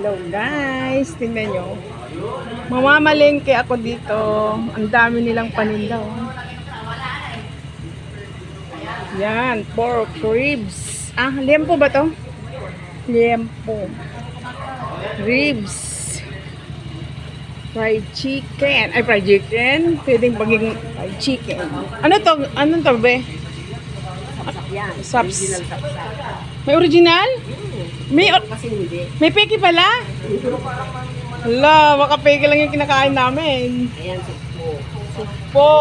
Hello guys, tingnan nyo. Mamamalengke ako dito. Ang dami nilang paninda. Oh. Yan, pork ribs. Ah, liempo ba to? Liempo. Ribs. Fried chicken. Ay, fried chicken. Pwedeng pagiging fried chicken. Ano to? Ano to, be? Saps. May original? May peki pala? Hala, baka peki lang yung kinakain namin. Ayan, sukpo. Sukpo.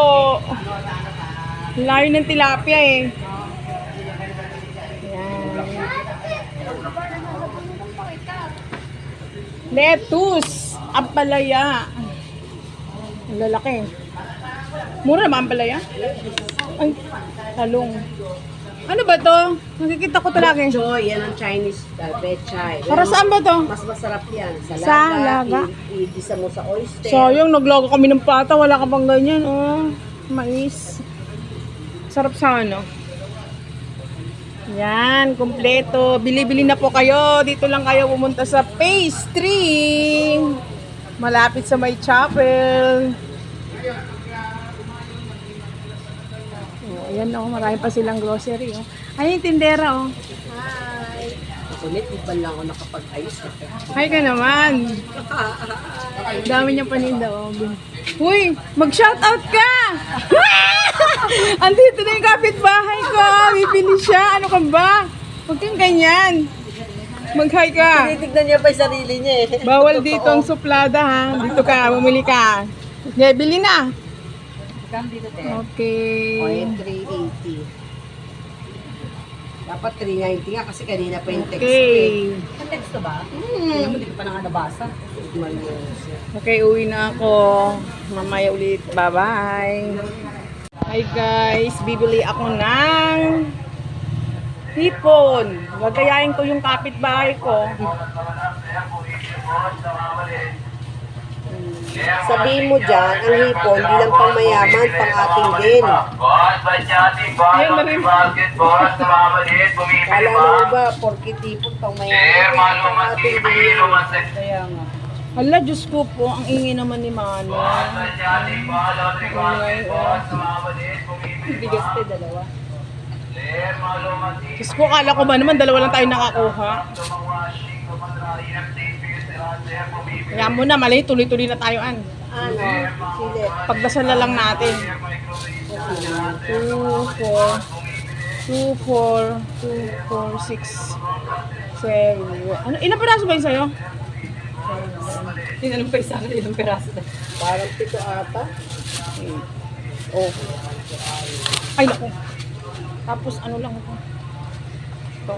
Layo ng tilapia eh. Ayan. Lettuce. Ampalaya. Ang lalaki. Mura naman ampalaya? Ay, talong. Ano ba to? Nakikita ko talaga. Choy, yan ang Chinese pechay. Para saan ba to? Mas masarap yan. Sa laga. Igisa mo sa oyster. Sayang, naglago kami ng pata. Wala ka pang ganyan. Oh, mais. Sarap sana. Yan, kompleto. Bili-bili na po kayo. Dito lang kayo pumunta sa pastry. Malapit sa may chapel. Oh, ayan oh, marami pa silang grocery. Oh. Ay, yung tindera oh. Hi. Kulit, iban lang ako nakapag-ayos. Hi ka naman. Dami niyang paninda oh. Uy, mag-shoutout ka! Andito na yung kapitbahay ko. Bibili siya. Ano ka ba? Huwag kang ganyan. Mag-hi ka. Tinitignan niya pa yung sarili niya eh. Bawal dito ang suplada ha. Dito ka, bumili ka. Yeah, bili na. Come dito, te. Okay. 380. Dapat 390 nga kasi kanina pa yung text. Okay. Ang text to ba? Hindi ko pa nga nabasa. Okay, uwi na ako. Mamaya ulit. Bye-bye. Hi guys, bibili ako ng hipon. Gagayain ko yung kapitbahay ko. Sabihin mo dyan, ang hipon, di lang pang mayaman, pang ating din. Ayun na rin. Kala mo ba, porkit hipon, pang mayaman, pang ating din. Kaya nga. Hala, Diyos ko po, ang ingay naman ni Mano. Bigas te, dalawa. Diyos ko, kala ko ba naman, dalawa lang tayo nakakuha. Kaya mo na, mali, tuloy-tuloy na tayo an. Ano? Sile. Pagdasal na lang natin. 2, 4, 6, 7. Ano, ilang piraso ba yun sa'yo? Ilang piraso? Ilang piraso? Parang 7 ata. Oh. Ay, naku. Tapos ano lang ito. Ito.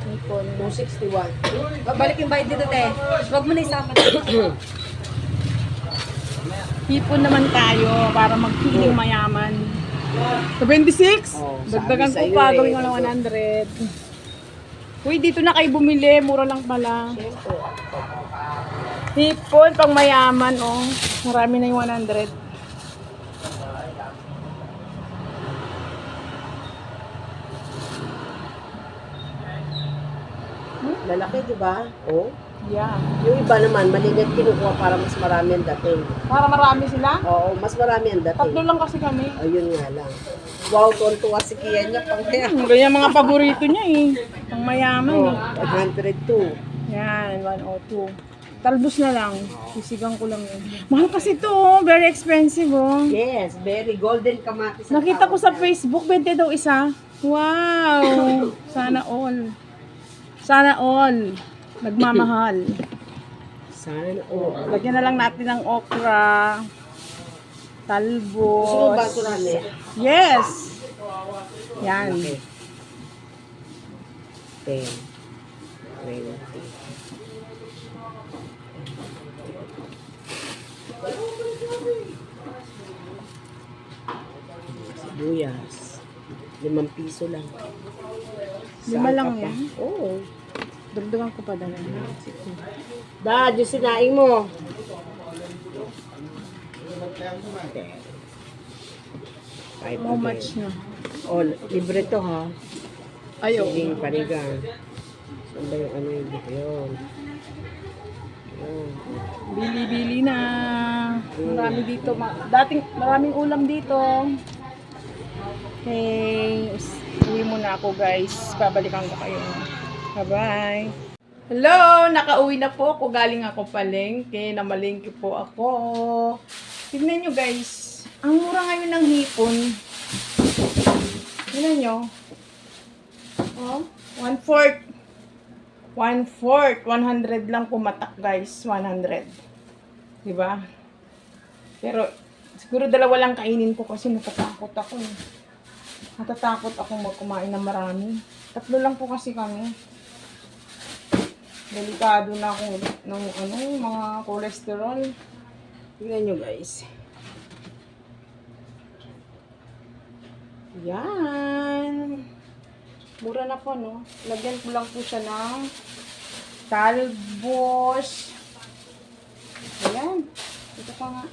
Hipon. 261. Balik yung bayad dito, te. Huwag mo na isama. Hipon naman tayo para mag-feeling mayaman. 26? Oh, Dagdagan ko sabi pa, sa'yo gawin ko ng 100. Uy, dito na kayo bumili. Mura lang pala. Hipon, pang mayaman, oh. Marami na yung 100. Lalaki, di ba? Oh. Yeah. Yung iba naman, maligat kinukuha para mas marami ang dating. Para marami sila? Oo, mas marami ang dating. Tatlo lang kasi kami. Ayun nga lang. Wow, tuwan-tuwa si Kian niya pang kaya. Ganyan mga paborito niya eh. Pang mayaman eh. 102. Yan, 102. Talbos na lang. Sisigang ko lang yun. Mahal kasi ito oh. Very expensive oh. Yes, very golden kamatis. ang Nakita ko sa tawag niya. Facebook, 20 daw isa. Wow! Sana all. Sana all. Nagmamahal. Sana na. Oh. Lagyan na lang natin ng okra. Talbos. Gusto mo ba ito, Rane? Yes! Yan. Okay. 10. 20. Sibuyas. 5 piso lang. 5 lang yan? Oo. Dagdagan ko pa dala. Dad, yung sinaing mo. How much na? Oh, libre to ha. Ayaw. Sige, panigang. Saan ba yung ano yun? Yun. Bili-bili na. Marami dito. Maraming ulam dito. Okay. Uwi muna ako guys. Babalikan ko kayo. Bye-bye. Hello! Nakauwi na po ako. Galing ako palengke. Namalengke po ako. Tignan nyo guys. Ang mura ngayon ng hipon. Tignan nyo. Oh, 1/4. 1/4. 100 lang pumatak guys. 100. Diba? Pero siguro dalawa lang kainin ko kasi natatakot ako eh. Natatakot ako magkumain ng marami. 3 lang po kasi kami. Delikado na ako ng mga cholesterol. Tingnan nyo guys. Yan. Mura na po, no? Lagyan ko lang po siya ng talbos. Ayan. Ito pa nga.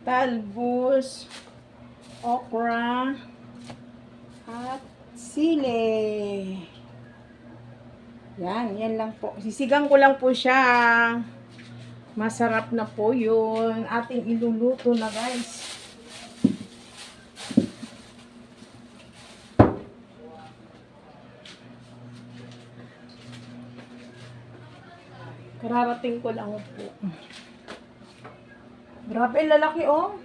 Talbos, okra, at sili. Yan lang po. Sisigang ko lang po siya. Masarap na po yun. Ating iluluto na guys. Kararating ko lang po. Grabe, lalaki oh.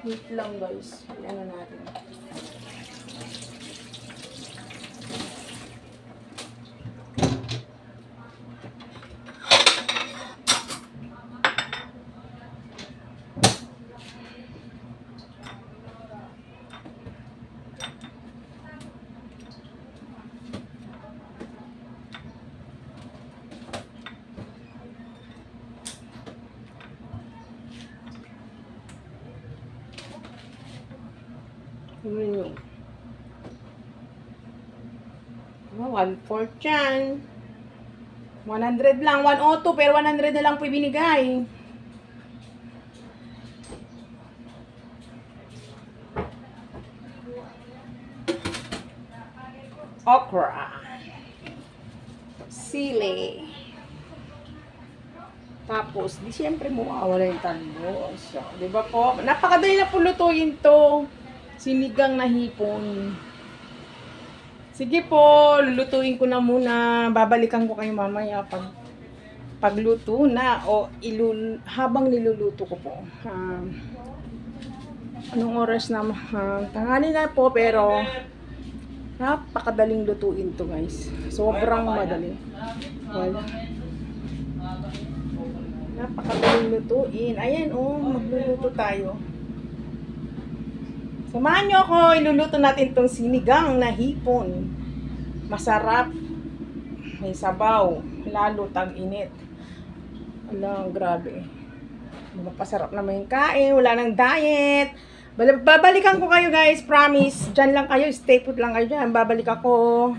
Wait lang guys. Ano natin. Tingnan nyo. 1/4 yan. 100 lang. 102 pero 100 na lang po ibinigay. Okra. Sili. Tapos, di siyempre mawawala yung talbos. So, di ba po? Napakadali na po lutuin to. Sinigang na hipon. Sige po, lulutuin ko na muna. Babalikan ko kayo mamaya pagluto na o habang niluluto ko po. Anong oras na? Tanghali na po pero napakadaling lutuin to guys. Sobrang madali. Wala. Napakadaling lutuin. Ayan oh, magluluto tayo. Samahan nyo ako, iluluto natin tong sinigang na hipon. Masarap. May sabaw. Lalo tag-init. Alam, grabe. Mapasarap naman yung kain. Wala nang diet. Babalikan ko kayo guys, promise. Diyan lang kayo, stay put lang kayo dyan. Babalik ako.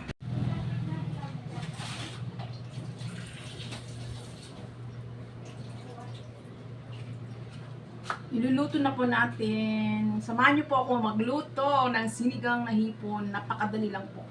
Iluluto na po natin. Samahan niyo po ako magluto ng sinigang na hipon. Napakadali lang po.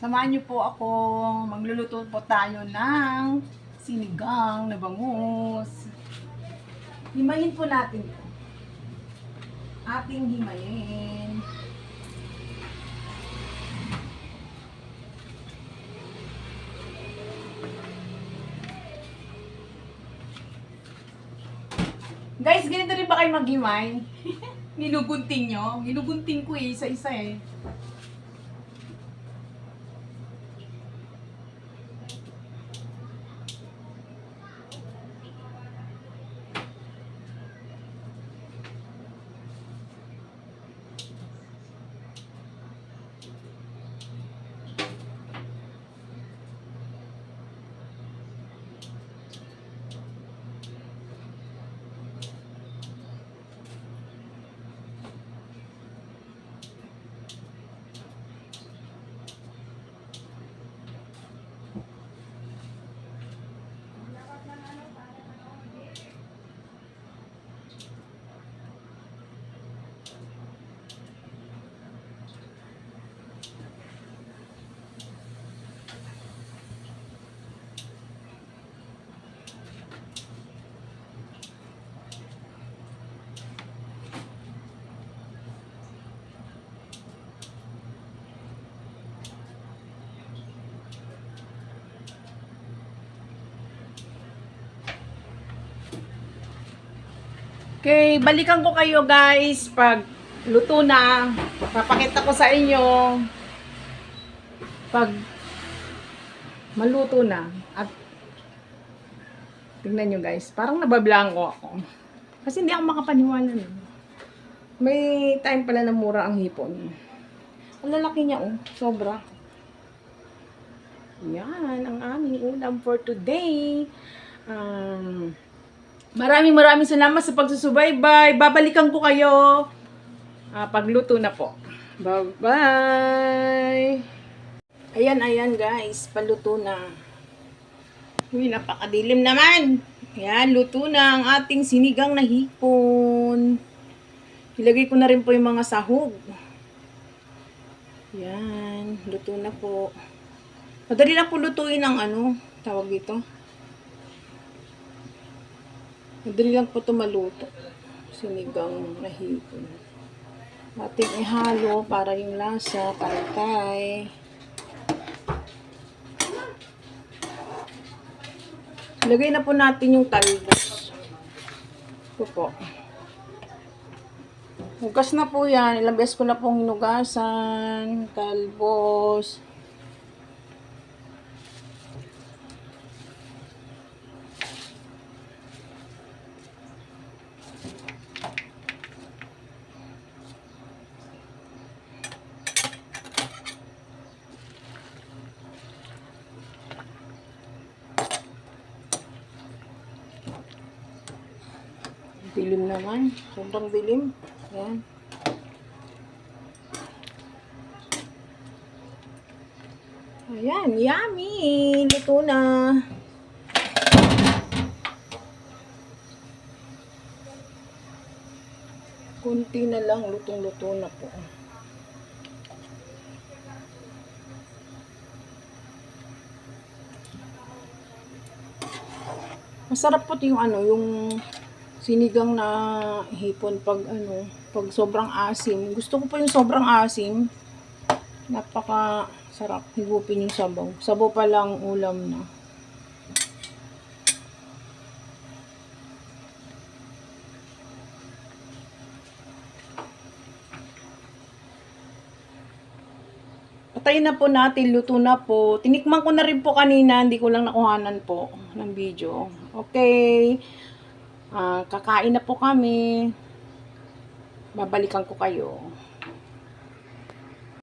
Samahan niyo po ako. Magluluto po tayo ng sinigang na bangus. Himayin po natin ito. Ating himayin. Guys, ganito rin ba kayo maghimay? Ginugunting nyo? Ginugunting ko eh, isa-isa eh. Okay, balikan ko kayo guys pag luto na. Papakita ko sa inyo pag maluto na. At tingnan nyo guys, parang nabablanko ako. Kasi hindi ako makapaniwala nun. May time pala na mura ang hipon. Ang lalaki niya oh, sobra. Yan, ang aming ulam for today. Maraming salamat sa pagsusubaybay. Babalikan ko kayo pagluto na po. Bye-bye! Ayan guys, paluto na. Uy, napakadilim naman. Ayan, luto na ang ating sinigang na hipon. Ilagay ko na rin po yung mga sahog. Ayan, luto na po. Madali lang po lutuin ang tawag dito. Madali lang po ito maluto. Sinigang na hipon. Ating ihalo para yung lasa, pantay. Lagay na po natin yung talbos. Ito po. Hugas na po yan. Ilang beses ko na pong hinugasan. Talbos. Dilim naman. Sobrang dilim. Ayan. Ayan. Yummy! Luto na. Kunti na lang. Lutong-luto na po. Masarap po yung yung sinigang na hipon pag pag sobrang asim. Gusto ko po yung sobrang asim. Napaka sarap higupin yung sabaw. Sabaw pa lang ulam na. Patayin na po natin, luto na po. Tinikman ko na rin po kanina, hindi ko lang nakuhanan po ng video. Okay. Kakain na po kami. Babalikan ko kayo.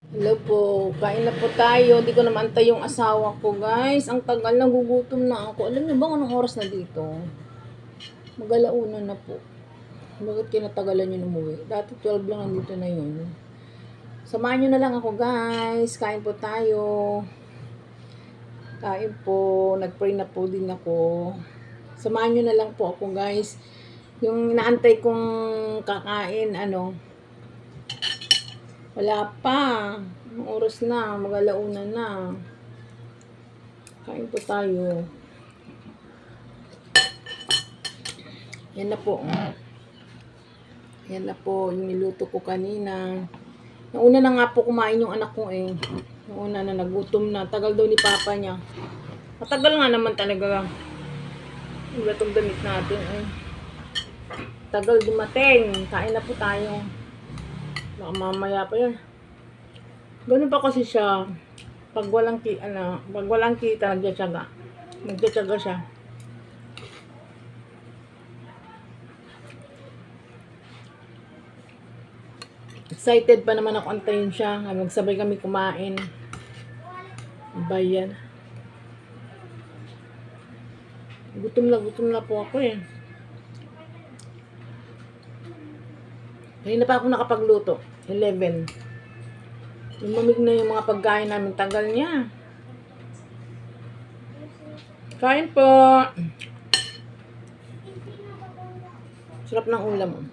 Hello po. Kain na po tayo. Hindi ko naman antay yung asawa ko, guys. Ang tagal, nagugutom na ako. Alam niyo ba anong oras na dito? Mag-alauna na po. Bakit kinatagalan niyo umuwi? Dati 12 lang, nandito na yun. Samahan niyo na lang ako, guys. Kain po tayo. Kain po. Nag-pray na po din ako. Samahan nyo na lang po ako, guys. Yung inaantay kong kakain, Wala pa. Ang oras na, mag-alauna na. Kain po tayo. Yan na po. Yan na po, yung niluto ko kanina. Nauna na nga po kumain yung anak ko eh. Nauna na, nagutom na. Tagal daw ni papa niya. Matagal nga naman talaga. Wala itong damit natin eh. Tagal dumating. Kain na po tayo. Baka mamaya pa yan. Ganun pa kasi siya. Pag walang kita, nagtsatsaga. Nagtsatsaga siya. Excited pa naman ako antayin siya. Magsabay kami kumain. Bayan. Gutom na po ako eh. Kanina pa ako nakapagluto. 11. Lumamig na yung mga pagkain namin. Tagal niya. Kain po. Sarap ng ulam.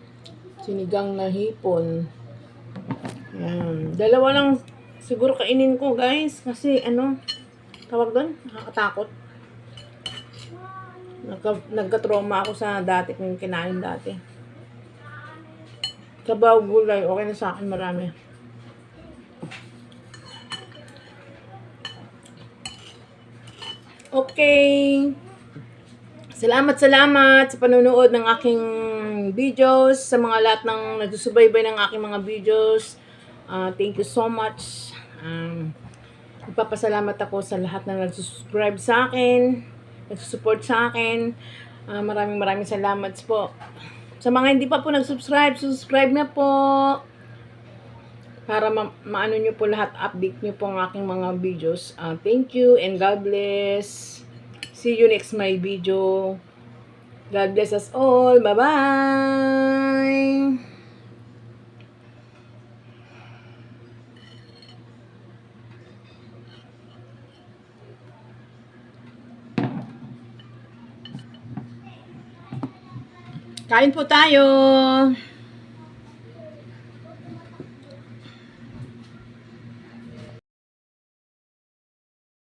Sinigang na hipon. Yan. Dalawa lang siguro kainin ko, guys. Kasi tawag doon? Nakakatakot. Nagka-trauma ako sa dati kung kinain dati. Sabaw gulay, okay na sa akin marami. Okay. Salamat sa panonood ng aking videos, sa mga lahat ng nagsusubaybay ng aking mga videos. Thank you so much. Nagpapasalamat ako sa lahat na nagsusubscribe sa akin, nagsusupport sa akin. Maraming salamat po. Sa mga hindi pa po nag-subscribe, subscribe na po. Para maano nyo po lahat, update nyo po ang aking mga videos. Thank you and God bless. See you next my video. God bless us all. Bye-bye. Kain po tayo.